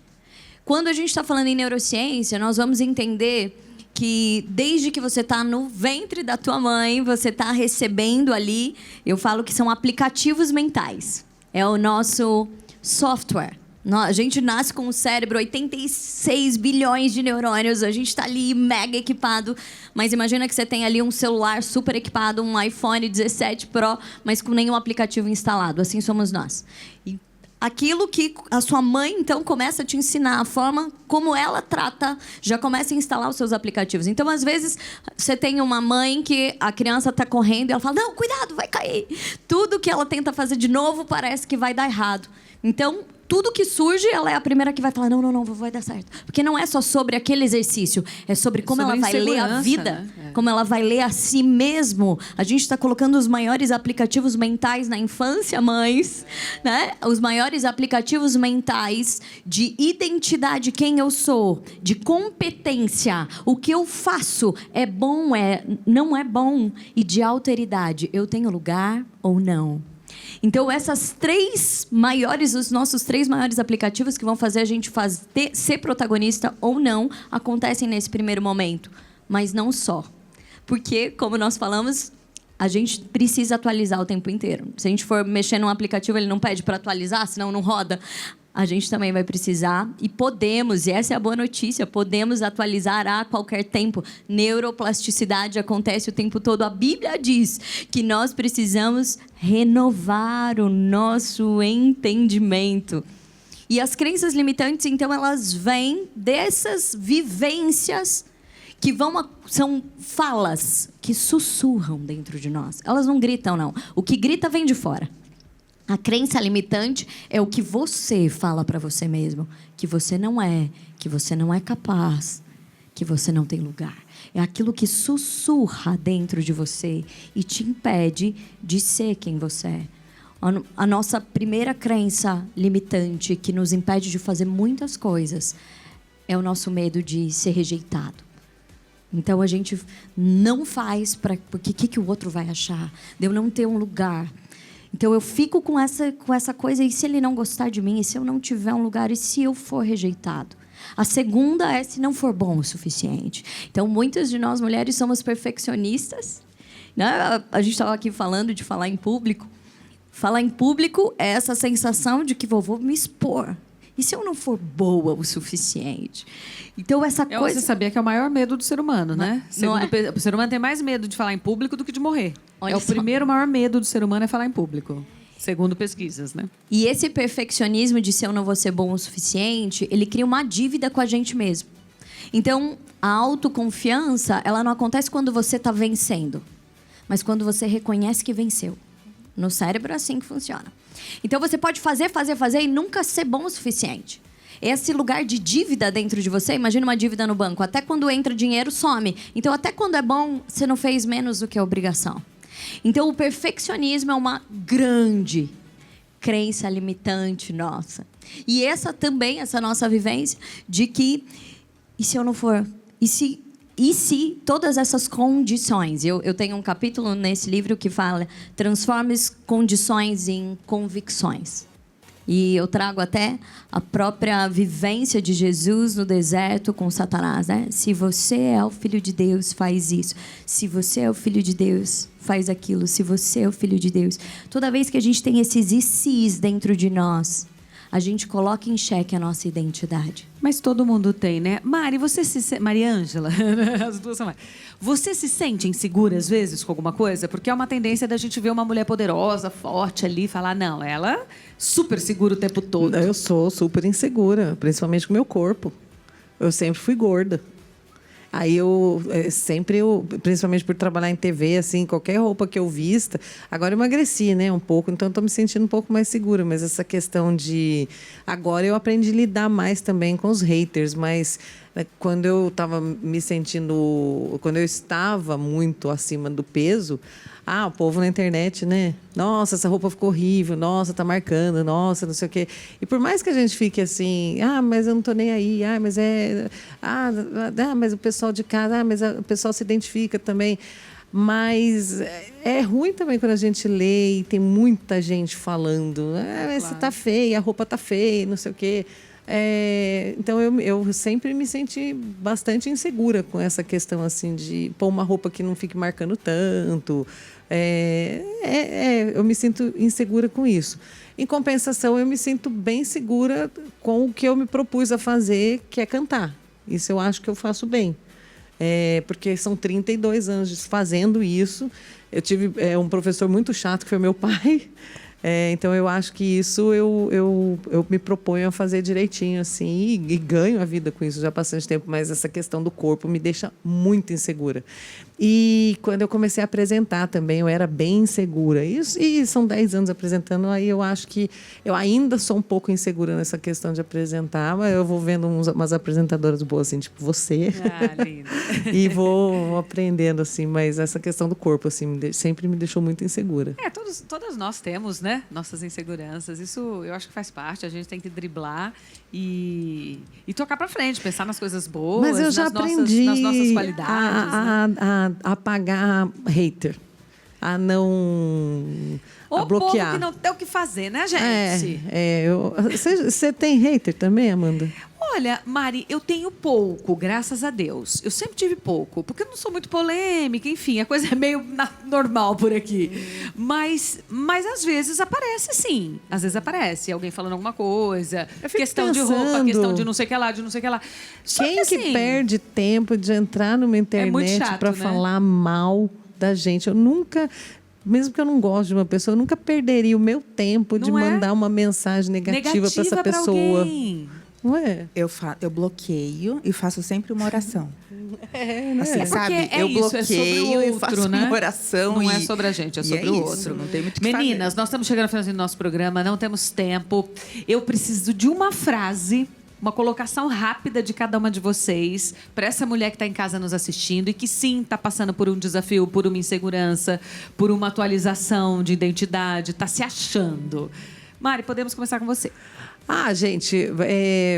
Quando a gente está falando em neurociência, nós vamos entender que desde que você está no ventre da tua mãe, você está recebendo ali, eu falo que são aplicativos mentais. É o nosso software, A gente nasce com um cérebro, 86 bilhões de neurônios, a gente está ali mega equipado, mas imagina que você tem ali um celular super equipado, um iPhone 17 Pro, mas com nenhum aplicativo instalado. Assim somos nós. E aquilo que a sua mãe, então, começa a te ensinar, a forma como ela trata, já começa a instalar os seus aplicativos. Então, às vezes, você tem uma mãe que a criança está correndo e ela fala, não, cuidado, vai cair. Tudo que ela tenta fazer de novo parece que vai dar errado. Então, tudo que surge, ela é a primeira que vai falar, não, vai dar certo. Porque não é só sobre aquele exercício, é sobre como ela vai ler a vida, né? Como ela vai ler a si mesmo. A gente está colocando os maiores aplicativos mentais na infância, mães, né? Os maiores aplicativos mentais de identidade, quem eu sou, de competência, o que eu faço é bom, não é bom, e de alteridade, eu tenho lugar ou não. Então, os nossos 3 maiores aplicativos que vão fazer a gente ser protagonista ou não, acontecem nesse primeiro momento. Mas não só. Porque, como nós falamos, a gente precisa atualizar o tempo inteiro. Se a gente for mexer num aplicativo, ele não pede para atualizar, senão não roda. A gente também vai precisar e podemos, e essa é a boa notícia, podemos atualizar a qualquer tempo. Neuroplasticidade acontece o tempo todo. A Bíblia diz que nós precisamos renovar o nosso entendimento. E as crenças limitantes, então, elas vêm dessas vivências que são falas que sussurram dentro de nós. Elas não gritam, não. O que grita vem de fora. A crença limitante é o que você fala para você mesmo, que você não é capaz, que você não tem lugar. É aquilo que sussurra dentro de você e te impede de ser quem você é. A nossa primeira crença limitante que nos impede de fazer muitas coisas é o nosso medo de ser rejeitado. Então a gente não faz porque o que o outro vai achar? De eu não ter um lugar. Então, eu fico com essa coisa, e se ele não gostar de mim, e se eu não tiver um lugar, e se eu for rejeitado? A segunda é se não for bom o suficiente. Então, muitas de nós, mulheres, somos perfeccionistas. Né? A gente estava aqui falando de falar em público. Falar em público é essa sensação de que vou me expor. E se eu não for boa o suficiente? Então, essa coisa... Você sabia que é o maior medo do ser humano, né? O ser humano tem mais medo de falar em público do que de morrer. Olha o primeiro maior medo do ser humano é falar em público, segundo pesquisas, né? E esse perfeccionismo de se eu não vou ser bom o suficiente, ele cria uma dívida com a gente mesmo. Então, a autoconfiança, ela não acontece quando você está vencendo, mas quando você reconhece que venceu. No cérebro é assim que funciona. Então, você pode fazer e nunca ser bom o suficiente. Esse lugar de dívida dentro de você, imagina uma dívida no banco. Até quando entra dinheiro, some. Então, até quando é bom, você não fez menos do que a obrigação. Então, o perfeccionismo é uma grande crença limitante nossa. E essa nossa vivência de que, e se eu não for? E se todas essas condições... Eu tenho um capítulo nesse livro que fala transforme as condições em convicções. E eu trago até a própria vivência de Jesus no deserto com Satanás, né? Se você é o Filho de Deus, faz isso. Se você é o Filho de Deus, faz aquilo. Se você é o Filho de Deus. Toda vez que a gente tem esses e se's dentro de nós, a gente coloca em xeque a nossa identidade. Mas todo mundo tem, né? Maria Ângela, as duas são Mari. Você se sente insegura, às vezes, com alguma coisa? Porque é uma tendência da gente ver uma mulher poderosa, forte ali, e falar, não, ela é super segura o tempo todo. Eu sou super insegura, principalmente com o meu corpo. Eu sempre fui gorda. Aí principalmente por trabalhar em TV, assim, qualquer roupa que eu vista... Agora eu emagreci, né, um pouco, então estou me sentindo um pouco mais segura. Mas essa questão de... Agora eu aprendi a lidar mais também com os haters, mas quando eu estava me sentindo... Quando eu estava muito acima do peso... o povo na internet, né? Nossa, essa roupa ficou horrível. Nossa, tá marcando. Nossa, não sei o quê. E por mais que a gente fique assim... mas eu não tô nem aí. Mas mas o pessoal de casa... mas o pessoal se identifica também. Mas é ruim também quando a gente lê e tem muita gente falando. Mas você tá feia, a roupa tá feia, não sei o quê. Então eu sempre me senti bastante insegura com essa questão assim de pôr uma roupa que não fique marcando tanto. Eu me sinto insegura com isso. Em compensação, eu me sinto bem segura com o que eu me propus a fazer, que é cantar. Isso eu acho que eu faço bem. Porque são 32 anos fazendo isso. Eu tive um professor muito chato, que foi meu pai. Então, eu acho que isso eu me proponho a fazer direitinho, assim, e ganho a vida com isso já há bastante tempo, mas essa questão do corpo me deixa muito insegura. E quando eu comecei a apresentar também, eu era bem insegura. E são 10 anos apresentando, aí eu acho que eu ainda sou um pouco insegura nessa questão de apresentar, mas eu vou vendo umas apresentadoras boas, assim, tipo você. Ah, linda. E vou aprendendo, assim, mas essa questão do corpo, assim, sempre me deixou muito insegura. Todas nós temos, né? Nossas inseguranças. Isso eu acho que faz parte. A gente tem que driblar e tocar para frente, pensar nas coisas boas, mas eu já aprendi nas nossas qualidades. A apagar hater, a não a bloquear. Povo que não tem o que fazer, né, gente? Você tem hater também, Amanda? Olha, Mari, eu tenho pouco, graças a Deus. Eu sempre tive pouco, porque eu não sou muito polêmica, enfim, a coisa é meio normal por aqui. Mas às vezes aparece, sim. Às vezes aparece alguém falando alguma coisa, questão de roupa, questão de não sei o que lá, de não sei o que lá. Só Quem que, assim, que perde tempo de entrar numa internet para falar mal da gente? Eu nunca... Mesmo que eu não goste de uma pessoa, eu nunca perderia o meu tempo de mandar uma mensagem negativa para essa pessoa. Não é? Eu bloqueio e faço sempre uma oração. Assim, sabe? Eu bloqueio e faço uma oração. Não é sobre a gente, é sobre o outro. Não tem muito o que Meninas, fazer. nós estamos chegando ao finalzinho do nosso programa, não temos tempo. Eu preciso de uma frase, uma colocação rápida de cada uma de vocês para essa mulher que está em casa nos assistindo e que sim está passando por um desafio, por uma insegurança, por uma atualização de identidade, está se achando. Mari, podemos começar com você. Gente,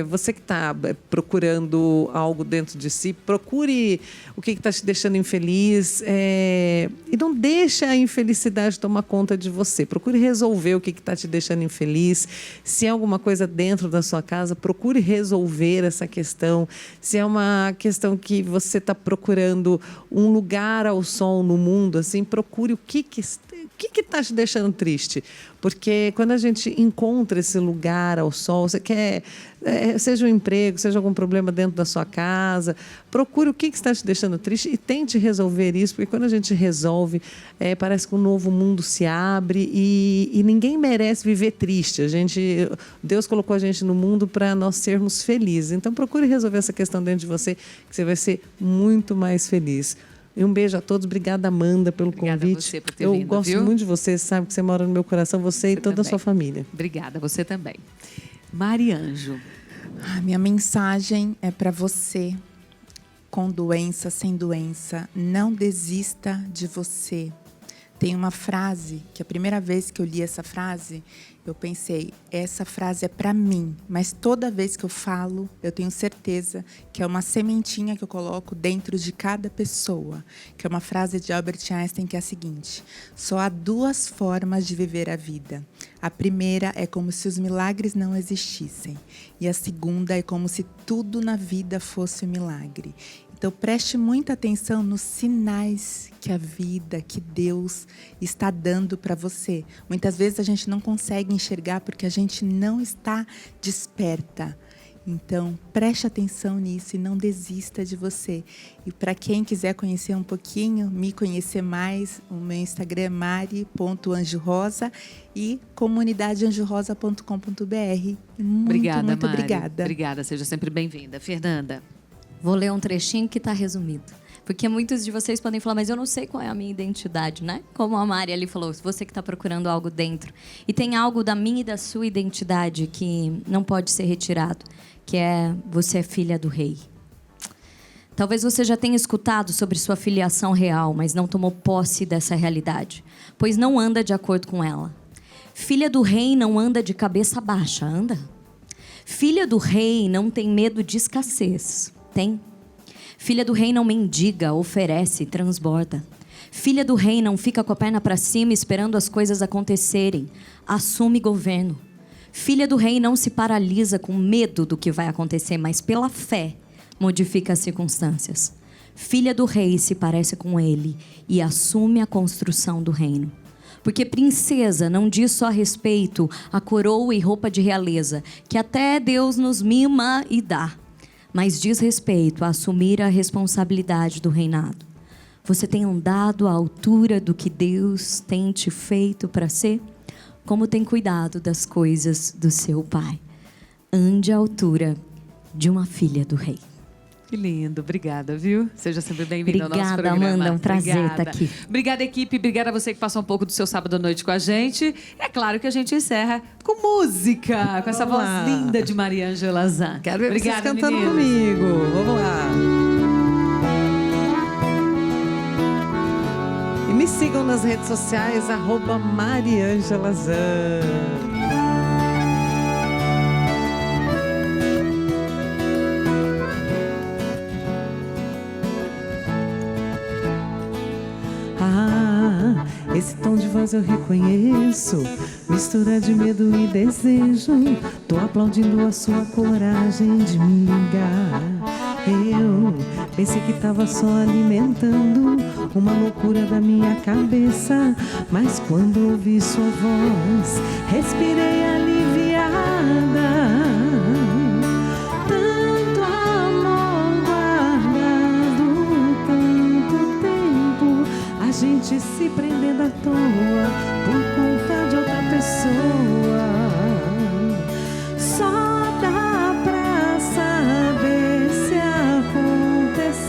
você que está procurando algo dentro de si, procure o que está te deixando infeliz e não deixe a infelicidade tomar conta de você. Procure resolver o que está te deixando infeliz. Se é alguma coisa dentro da sua casa, procure resolver essa questão. Se é uma questão que você está procurando um lugar ao sol no mundo, assim, procure o que está te deixando triste. Porque quando a gente encontra esse lugar ao sol, você quer, seja um emprego, seja algum problema dentro da sua casa, procure o que está te deixando triste e tente resolver isso, porque quando a gente resolve, parece que um novo mundo se abre e ninguém merece viver triste. Deus colocou a gente no mundo para nós sermos felizes. Então, procure resolver essa questão dentro de você, que você vai ser muito mais feliz. E um beijo a todos. Obrigada, Amanda, pelo convite. Obrigada a você por ter vindo, Eu gosto viu? muito de você, sabe que você mora no meu coração, você e toda também. a sua família. Obrigada, você também. Mari Anjo. Minha mensagem é para você, com doença, sem doença. Não desista de você. Tem uma frase, que a primeira vez que eu li essa frase, eu pensei, essa frase é para mim. Mas toda vez que eu falo, eu tenho certeza que é uma sementinha que eu coloco dentro de cada pessoa. Que é uma frase de Albert Einstein que é a seguinte: só há 2 formas de viver a vida. A primeira é como se os milagres não existissem. E a segunda é como se tudo na vida fosse um milagre. Então, preste muita atenção nos sinais que a vida, que Deus está dando para você. Muitas vezes a gente não consegue enxergar porque a gente não está desperta. Então, preste atenção nisso e não desista de você. E para quem quiser conhecer um pouquinho, me conhecer mais, o meu Instagram é mari.anjorosa e comunidadeanjorosa.com.br. Obrigada, muito Mari. obrigada. Obrigada, seja sempre bem-vinda. Fernanda. Vou ler um trechinho que está resumido. Porque muitos de vocês podem falar, mas eu não sei qual é a minha identidade, né? Como a Mari ali falou, você que está procurando algo dentro. E tem algo da minha e da sua identidade que não pode ser retirado, que é você é filha do rei. Talvez você já tenha escutado sobre sua filiação real, mas não tomou posse dessa realidade, pois não anda de acordo com ela. Filha do rei não anda de cabeça baixa, anda? Filha do rei não tem medo de escassez. Tem. Filha do rei não mendiga, oferece, transborda. Filha do rei não fica com a perna para cima esperando as coisas acontecerem. Assume governo. Filha do rei não se paralisa com medo do que vai acontecer, mas pela fé modifica as circunstâncias. Filha do rei se parece com ele e assume a construção do reino. Porque princesa não diz só respeito a coroa e roupa de realeza, que até Deus nos mima e dá, mas diz respeito a assumir a responsabilidade do reinado. Você tem andado à altura do que Deus tem te feito para ser? Como tem cuidado das coisas do seu pai? Ande à altura de uma filha do rei. Que lindo, obrigada, viu? Seja sempre bem-vindo ao nosso Obrigada, programa. Amanda, é um prazer Obrigada. estar aqui. Obrigada, equipe, obrigada a você que passou um pouco do seu sábado à noite com a gente. É claro que a gente encerra com música, com essa voz lá. linda de Mariângela Zan. Quero ver Obrigada, vocês cantando meninas. comigo. Vamos lá. E me sigam nas redes sociais, @Mariângela Zan. Esse tom de voz eu reconheço, mistura de medo e desejo. Tô aplaudindo a sua coragem de me ligar. Eu pensei que tava só alimentando uma loucura da minha cabeça, mas quando ouvi sua voz, respirei aliviada. Tanto amor guardado, tanto tempo, a gente se prendendo à toa por conta de outra pessoa. Só dá pra saber se acontecer.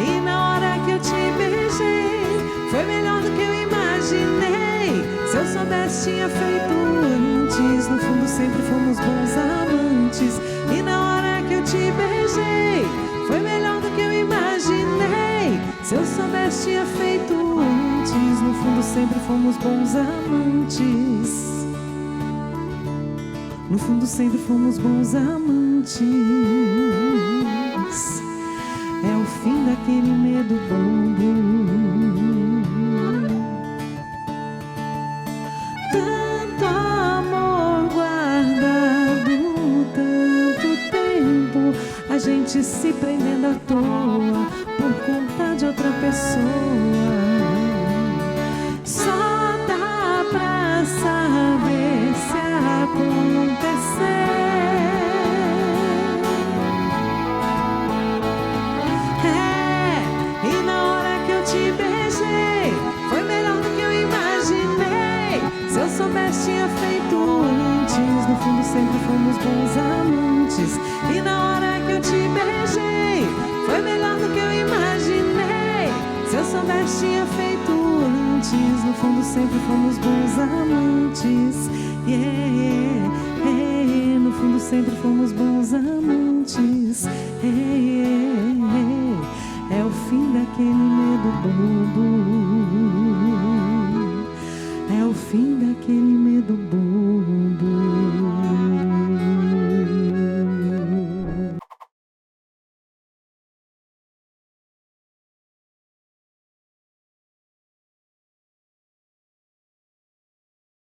E na hora que eu te beijei, foi melhor do que eu imaginei. Se eu soubesse, tinha feito antes. No fundo, sempre fomos bons amantes. E na hora que eu te beijei, foi melhor do que eu imaginei. Se eu soubesse, tinha feito antes. No fundo, sempre fomos bons amantes. No fundo, sempre fomos bons amantes. É o fim daquele medo bobo. Tanto amor guardado, tanto tempo, a gente se prendendo à toa por conta de outra pessoa. Só dá pra saber se acontecer. E na hora que eu te beijei, foi melhor do que eu imaginei. Se eu soubesse, tinha feito antes. No fundo, sempre fomos bons amantes. E na hora que eu te beijei, foi melhor do que eu imaginei. Se eu soubesse, tinha feito antes. No fundo, sempre fomos bons amantes. No fundo, sempre fomos bons amantes. É o fim daquele medo bom.